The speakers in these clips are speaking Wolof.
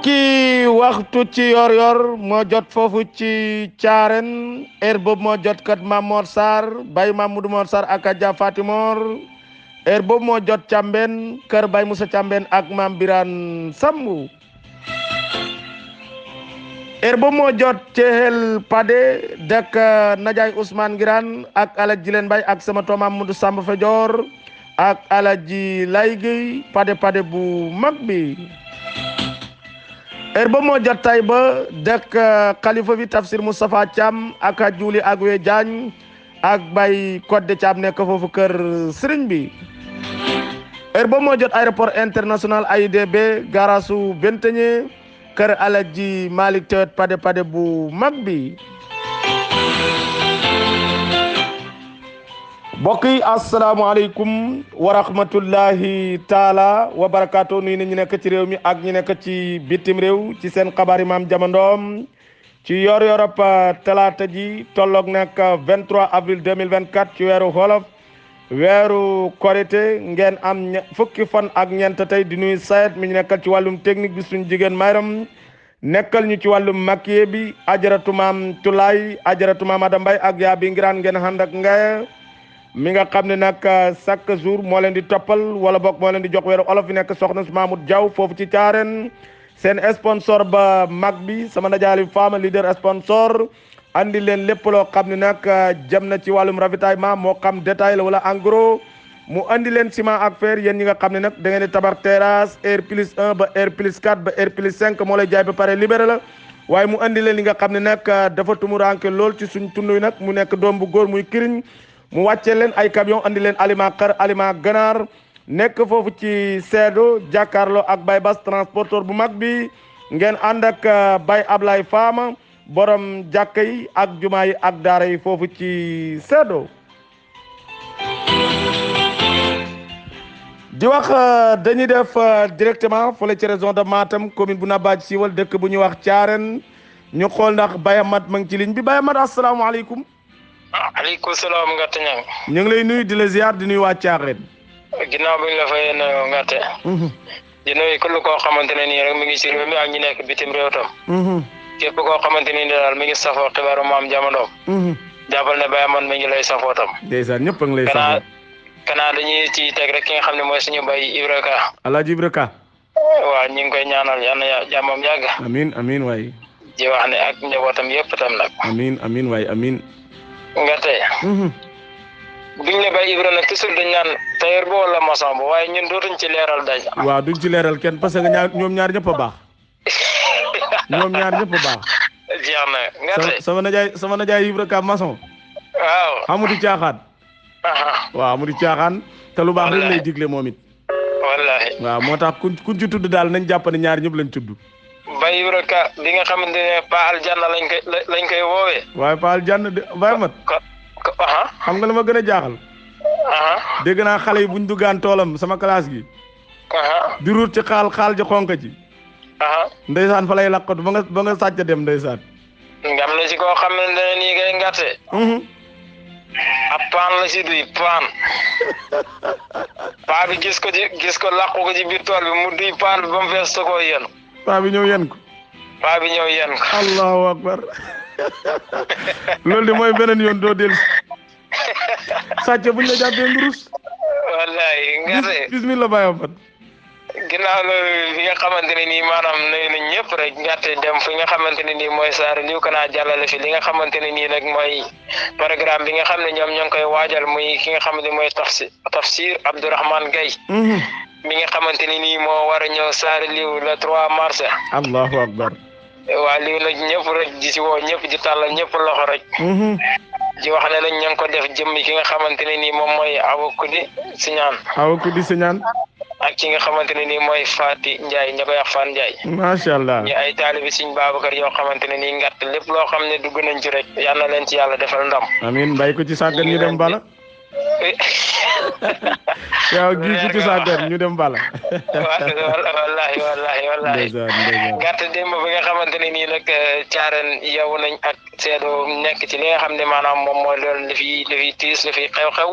mbokki waxtu ci yor moo jot foofu ci caaren heure boobu moo jot kat Mamor Sarr Baye Mamadou Mor Sarr ak Adja Fatimor heure boobu moo jot Càmbeen kër Baye Moussa Càmbeen ak Maam Birane Sambu heure boobu moo jot Cehel Pade dëkk Najaay Ousmane Ngiraan ak Alaji Jileen Bay ak sama toom Mamadou Samb Fejoor ak Alaji Lay Gueye Pade bu mag bi heure ba moo jot tay ba dëkk xalifa bi Tafsir Moustapha Thiam ak Juli ak we Diagne ak Baye Codé Thiam nekk foofu kër sëriñ bi heure ba moo jot aéroport international AIBD garasu Benteñe kër Alaji Malick Teut Pade bu mag bi mbokk yi asalaamaaleykum wa rahmatullahi taala wa barakaatu nuyu na ñu nekk ci réew mi ak ñu nekk ci bitim réew ci seen xabaari maam jamandoom ci yor yorop talaata ji tolloog nag 23 avril 2024 ci weeru wolof weeru korité ngeen am fukki fan ak ñeent tey di nuyu sayet mi ñu nekkal ci wàllum technique bi suñu jigéen mayram nekkal ñu ci wàllum makiye bi ajaratu maam Tulaay ajaratu maam Adam Mbay ak yaa bi ngiraan ngeen ànd ak ngaye mi nga xam ne nag chaque jour moo leen di toppal wala bokk moo leen di jox weeru olof yi nekk soxna su Mamoud Diaw foofu ci caaren seen sponsor ba mag bi sama najaali femme leader sponsor andi leen lépp loo xam ne nag jëm na ci wàllum ravitaillement moo xam détail la wala en gros mu andi leen ciment ak fer yéen ñi nga xam ne nag da ngeen di tabax terrasse R+1 ba R+4 ba R+5 moo lay jaay ba pare libéré la waaye mu andi leen li nga xam ne nag dafa tumuranke lool ci suñ tund yi nag mu nekk doom bu góor muy kiriñ mu wàccee leen ay camion andi leen aliment xar aliment ganaar nekk foofu ci Seedo jàkkaarloo ak Baye Bass transporteur bu mag bi ngeen ànd ak Baye Ablaye Fama borom jàkka yi ak jumaa yi ak daara yi foofu ci Seedo di wax dañuy def directement fële ci région de Matam commune bu Nabadji Civol dëkk bu ñuy wax Thiarène ñu xool ndax Baye Amat ma ngi ci ligne bi Baye Amat asalaamaaleykum aleykum salaam Ngate Ñang ñu ngi lay nuyu di la ziar di nuyu waa Thiarène ginnaaw bi ñu la fay nuyu Ngate di nuyu kullu koo xamante ne nii rek mi ngi ci réew mi ak ñi nekk bitim réew tam képp koo xamante ni daal mi ngi safoo xibaaru maam jamandoom jàppal ne Baye man mi ngi lay safoo tam ndeysaan ñëpp a ngi lay safoo kanaa dañuy ci teg rek ki nga xam ne mooy suñu bay Ibra Ka Alaaji Ibra Ka waaw ñu ngi koy ñaanal yal na jàmmam yàgg amiin waay ji wax ne ak njabootam yëpp tam nag amiin waay amiin Ngate biñ ne Baye Ibra nag toujours dañ naan tailleur ba wala maçon ba waaye ñun dootuñ ci leeral dañ waaw duñ ci leeral kenn parce que ñoom ñaar ñëpp a baax ñoom ñaar ñëpp a baax jeex na Ngate sama najaay Ibra Ka maçon waaw amuti caaxaan waaw amuti caaxaan te lu baax rek lay digle moom it wallahi waaw moo tax kuñ ci tudd daal nañ jàpp ne ñaar ñëpp lañ tudd Baye Ibra Ka bi nga xamante ne Pa Aljanna lañ koy woowee waaye Pa Aljanna de Baye Mat xam nga la ma gën a jaaxal dégg naa xale yi buñ duggaan toolam sama classe gi di ruut ci xaal ji xonk ji ndeysaan fa lay lakkatu ba nga sàcc dem ndeysaan ngam na ci koo xam ne nii ngay Ngate ab paan la si duy paan paa bi gis ko làqu ko ci biir tool bi mu duy paan bi ba mu fees ta koo yéen paa bi ñëw yen ko allahu akbar loolu de mooy beneen yoon doo del sàcc buñ la jàppee ngurus wallahi Ngate bismillah Baye Amat ginnaaw loolu fi nga xamante ne nii maanaam nuyu nañ ñëpp rek Ngate dem fi nga xamante ne nii mooy saari liw kanaa jàllale fi li nga xamante ne nii nag mooy programme bi nga xam ne ñoom ñoo ngi koy waajal muy ki nga xamante ne mooy Tafsir Abdourahmane Gaye mi nga xamante ne nii moo war a ñëw saari liw le 3 mars allahu akbar waa liw nag ñëpp rek di si woo ñëpp di tàllal ñëpp loxo rek di wax ne nag ña ngi ko def jëmmi ki nga xamante ne nii moom mooy Awa Kudi Siñaan ak ki nga xamante ne nii mooy Fati Ndiaye ña koy wax Fan Ndiaye macha allah ñu ay taalibi Sëñ Babacar yoo xamante ne nii Ngate lépp loo xam ne dugg nañ ci rek yal na leen ci yàlla defal ndam amiin mbay ko ci sàggan ñu dem bala yow gi ci sàggan ñu dem bala wallahi Ngate démb bi nga xamante ne nii nag Thiarène yow nañ ak seedo nekk ci li nga xam ne maanaam moom mooy loolu li fi tiis li fi xew-xew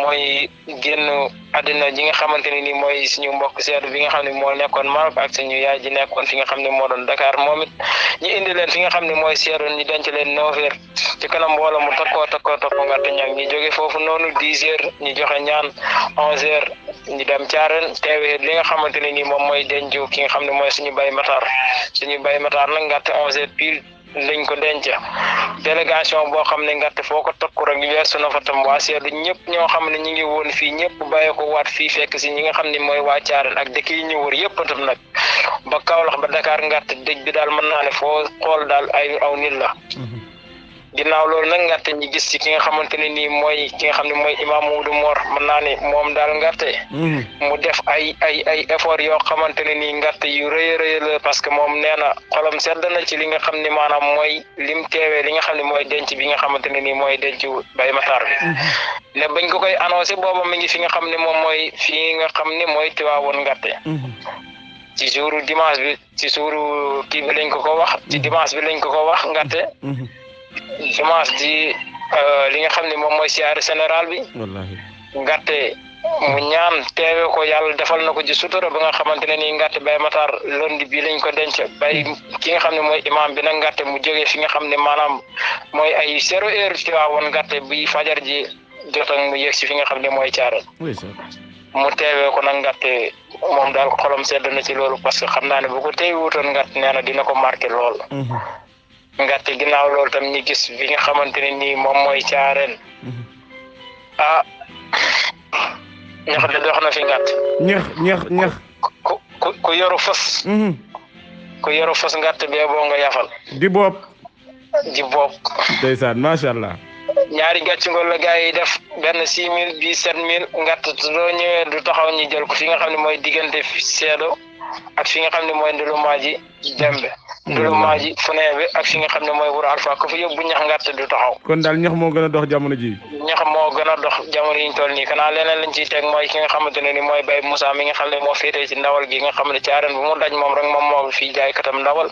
mooy génn àddina ji nga xamante ne ni mooy suñu mbokk seedo bi nga xam ne moo nekkoon Maroc ak suñu yaay ji nekkoon fi nga xam ne moo doon Dakar moom it ñu indi leen fi nga xam ne mooy seedo ñu denc leen 9h ci kanam mbooloo mu takkoo nga te ñag ñu jóge foofu noonu 10h ñu joxe ñaan 11h ñu dem Thiarène teewee li nga xamante ne ni moom mooy dencu ki nga xam ne mooy suñu Baye Matar nag ngàtte 11h pile lañ ko denc délégation boo xam ne ngàtte foo ko tokku rek weesu na fa tam waa seedu ñëpp ñoo xam ne ñu ngi woon fii ñëpp bàyyee ko waat fii fekk si ñi nga xam ne mooy waa Thiarène ak dëkk yi ñu wër yëpp tam nag ba Kaolack ba Dakar ngàtte dëj bi daal mën naa ne foo xool daal aw nit la ginnaaw loolu nag ngàtte ñi gis ci ki nga xamante ne nii mooy ki nga xam ne mooy imam Modou Mor mën naa ne moom daal ngàtte mu def ay effort yoo xamante ne nii ngàtte yu rëy la parce que moom nee na xolam sedd na ci li nga xam ne maanaam mooy lim teewee li nga xam ne mooy denc bi nga xamante ne nii mooy denc Baye Matar bi ne bañ ko koy annoncé booba mi ngi fi nga xam ne moom mooy fii nga xam ne mooy Tiwaawoon ngàtte ci jouru dimanche bi ci jouru kii bi lañ ko wax ci dimanche bi lañ ko wax ngàtte dimanche di li nga xam ne moom mooy siyaare général bi ngàtte mu ñaan teewe ko yàlla defal na ko ci sutura ba nga xamante ne nii ngàtte Baye Matar lundi bi lañ ko denc bay ki nga xam ne mooy imam bi nag ngàtte mu jógee fi nga xam ne maanaam mooy ay 0h ci waawoon ngàtte bi fajar ji jot ak mu yegg si fi nga xam ne mooy Thiarène mu teewee ko nag ngàtte moom daal xolam sedd na ci loolu parce que xam naa ne bu ko teewi wutoon ngàtte nee na dina ko marqué lool ngàtte ginnaaw loolu tam ñi gis fi nga xamante ne nii moom mooy Thiarène ñax de dox na fi ngàtt ñax ku yoru fas ku yoru fas ngàtt bee boo nga yafal di bopp ndeysaan macha allah ñaari gàcc ngol la gars yi def benn 6 000 bii 7 000 ngàtt doo ñëwee du taxaw ñi jël ko fi nga xam ne mooy diggante seedo ak fi nga xam ne mooy Ndulumaaji Dembe Ndulumaaji Funeebe ak fi nga xam ne mooy Wuro Alpha ko fi yóbbu ñax ngàtt du taxaw kon daal ñax moo gën a dox jamono ji ñax moo gën a dox jamono yi ñu toll nii kanaa leneen lañ ciy teg mooy ki nga xamante ne ni mooy Baye Moussa mi nga xam ne moo féetee ci ndawal gi nga xam ne Thiarène bu mu daj moom rek moom moo fii jaay katam ndawal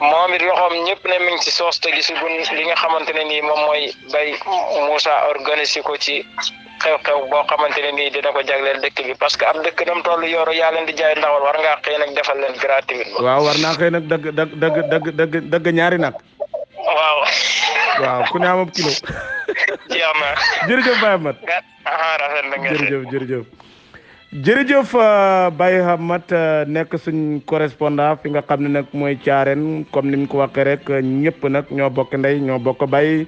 moom it loxoom ñëpp ne mi ngi ci soos te gisugun li nga xamante ne nii moom mooy Baye Moussa organisé ko ci xew-xew boo xamante ne nii dina ko jagleel dëkk bi parce que ab dëkk dam toll yoro yaa leen di jaay ndawal war ngaa xëy nag defal leen gratuit waaw war naa xëy nag dagg ñaari nag waaw ku ne amab kilo jeex na jërëjëf Baye Amat rafet na nga jërëjëf Baye Amat nekk suñ correspondant fi nga xam ne nag mooy Thiarène comme ni mu ko waxee rek ñëpp nag ñoo bokk ndey ñoo bokk bay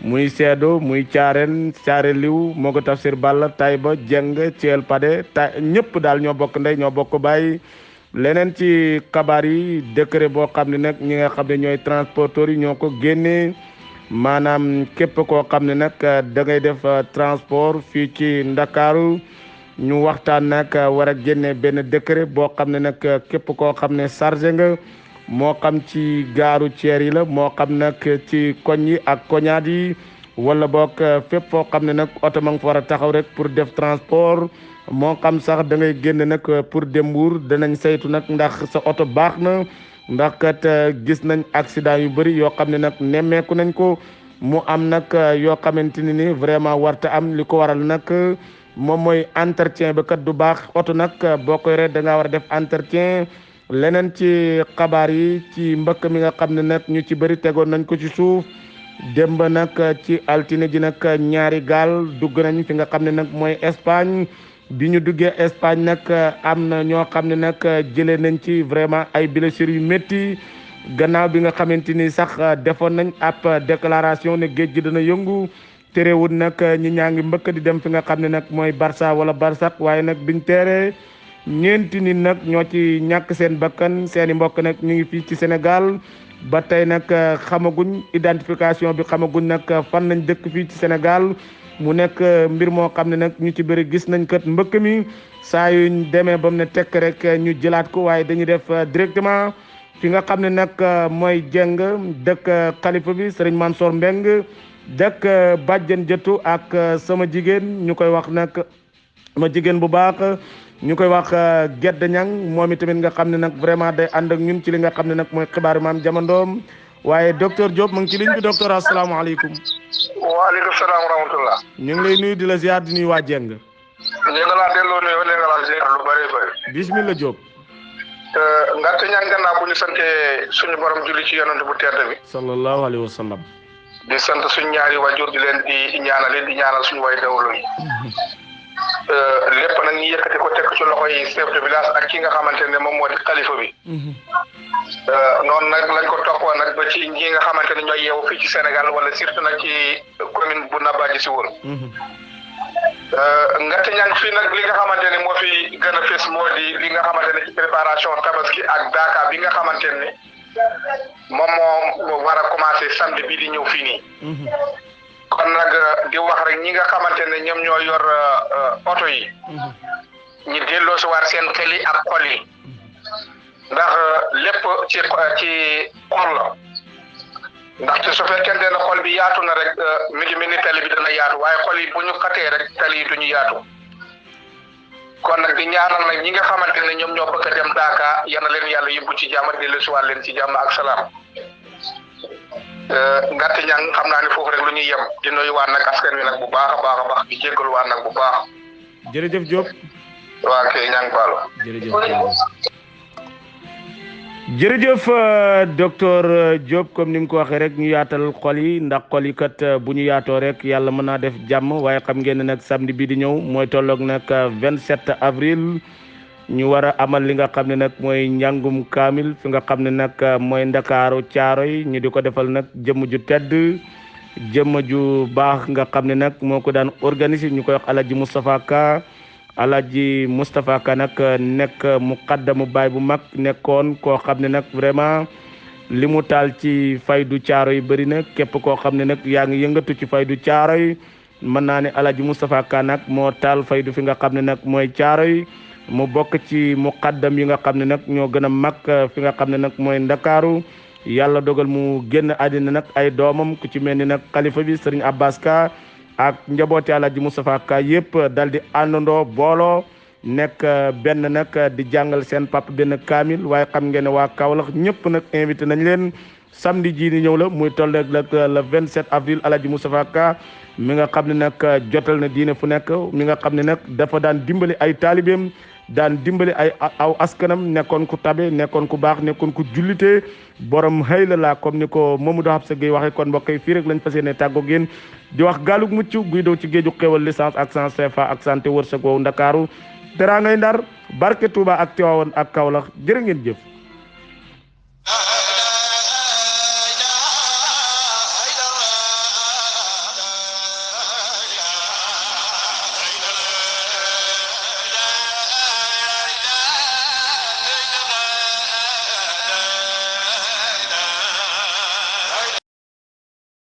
muy seedo muy Thiarène liw moo ko Tafsir Balla Taïba Jeng Thiel Pade ñëpp daal ñoo bokk ndey ñoo bokk bay leneen ci xabaar yi décret boo xam ne nag ñi nga xam ne ñooy transporteurs yi ñoo ko génnee maanaam képp koo xam ne nag da ngay def transport fii ci Ndakaaru ñu waxtaan nag war a génne benn décret boo xam ne nag képp koo xam ne chargé nga moo xam ci gaaru ceer yi la moo xam nag ci koñ yi ak koñaat yi wala boog fépp foo xam ne nag oto ma nga fa war a taxaw rek pour def transport moo xam sax da ngay génn nag pour dem Mbuur danañ saytu nag ndax sa oto baax na ndax kat gis nañ accident yu bëri yoo xam ne nag nemmeeku nañ ko mu am nag yoo xamante ni vraiment warta am li ko waral nag moom mooy entretien ba kat du baax oto nag boo koy rek da ngaa war a def entretien leneen ci xabaar yi ci mbëkk mi nga xam ne nag ñu ci bëri tegoon nañ ko ci suuf démb nag ci altine ji nag ñaari gaal dugg nañ fi nga xam ne nag mooy Espagne bi ñu duggee Espagne nag am na ñoo xam ne nag jëlee nañ ci vraiment ay blessures yu métti gannaaw bi nga xamante ni sax defoon nañ ab déclaration ne géej gi dana yëngu terewul nag ñi ñaa ngi mbëkk di dem fi nga xam ne nag mooy Barça wala Barsak waaye nag biñ teeree ñeenti nit nag ñoo ci ñàkk seen bakkan seeni mbokk nag ñu ngi fii ci Sénégal ba tey nag xamaguñ identification bi xamaguñ nag fan lañ dëkk fii ci Sénégal mu nekk mbir moo xam ne nag ñu ci bëri gis nañ kat mbëkk mi saa yuñ demee ba mu ne tekk rek ñu jëlaat ko waaye dañuy def directement fi nga xam ne nag mooy jeng dëkk xalifa bi Serigne Mansour Mbeng dëkk bàjjen jëtu ak sama jigéen ñu koy wax nag sama jigéen bu baax ñu koy wax Gedd Ñang moom itamit nga xam ne nag vraiment day ànd ak ñun ci li nga xam ne nag mooy xibaaru maam jamandoom waaye docteur Diop mu ngi ci ligne bi docteur asalaamaaleykum. waaleykum salaam wa rahmatullah. ñu ngi lay nuyu di la ziar di nuyu waa Jeng. ñu ngi laa delloo nuyoo ñu ngi laa ziar lu bëree bëri. bismillah Diop. ngarte ñaan gannaaw bu ñu sante suñu borom julli ci yonent bu tedd bi. sallallahu alayhi wa sallam. di sant suñu ñaari wajur di leen di ñaanal suñu way dawlu yi. lépp nag ñu yëkkati ko teg ci loxo yi chef de village ak ki nga xamante ne moom moo di xalifa bi. noonu nag lañ ko toppoo nag ba ci ñi nga xamante ne ñooy yeewu fii ci Sénégal wala surtout nag ci commune bu Nabadji Civol. ngarte ñaan fii nag li nga xamante ne moo fi gën a fës moo di li nga xamante ne ci préparation tabaski ak daaka bi nga xamante ne moom moo war a commencé samedi bii di ñëw fii nii. kon nag di wax rek ñi nga xamante ne ñoom ñoo yor oto yi. ñi delloo si waat seen xel yi ak xol yi. ndax lépp ci xol la. ndaxte su fekkente ne xol bi yaatu na rek mi ngi mel ni tali bi dana yaatu waaye xol yi bu ñu xatee rek tali yi duñu yaatu. kon nag di ñaanal nag ñi nga xamante ne ñoom ñoo bëgg a dem Daaka yal na leen yàlla yóbbu ci jàmm dellu si waat leen ci jàmm ak salaam. ngàtte ñang xam naa ne foofu rek lu ñuy yem di nuyuwaat nag askan wi nag bu baax a baax di jéggaluwaat nag bu baax. jërëjëf Diop. waa kay ñang baalo. jërëjëf docteur Diop comme ni mu ko waxee rek ñu yaatal xol yi ndax xol yi kat bu ñu yaatoo rek yàlla mën naa def jàmm waaye xam ngeen ne nag samedi bii di ñëw mooy tolloog nag 27 avril. ñu war a amal li nga xam ne nag mooy njàngum kaamil fi nga xam ne nag mooy ndakaaru Caaroy ñu di ko defal nag jëmm ju tedd jëmm ju baax nga xam ne nag moo ko daan organiser ñu koy wax Alaaji Moustapha Ka Alaaji Moustapha Ka nag nekk muqaddamu baay bu mag nekkoon koo xam ne nag vraiment li mu taal ci faydu Caaroy bëri na képp koo xam ne nag yaa ngi yëngatu ci faydu Caaroy mën naa ne Alaaji Moustapha Ka nag moo taal faydu fi nga xam ne nag mooy Caaroy mu bokk ci muqaddam yi nga xam ne nag ñoo gën a mag fi nga xam ne nag mooy ndakaaru yàlla dogal mu génn àddina nag ay doomam ku ci mel ni nag xalifa bi Serigne Abbas Ka ak njabooti Alaaji Moustapha Ka yëpp dal di àndandoo booloo nekk benn nag di jàngal seen papa benn kaamil waaye xam ngeen ne waa Kaolack ñëpp nag invité nañ leen samedi jii ni ñëw la muy tolleeg le 27 avril Alaaji Moustapha Ka mi nga xam ne nag jotal na diine fu nekk mi nga xam ne nag dafa daan dimbali ay taalibeem daan dimbali ay aw askanam nekkoon ku tabe nekkoon ku baax nekkoon ku jullite borom xëy la comme ni ko Mamadou Habsa Gueye waxee kon mbokk yi fii rek lañ fas yéene tàggoog yéen di wax gaalug mucc guy daw ci géeju xéwal licence ak sans CFA ak santé wërsëg woowu Ndakaaru teraangay Ndar barke Touba ak Tiwaawan ak Kaolack jërë ngeen jëf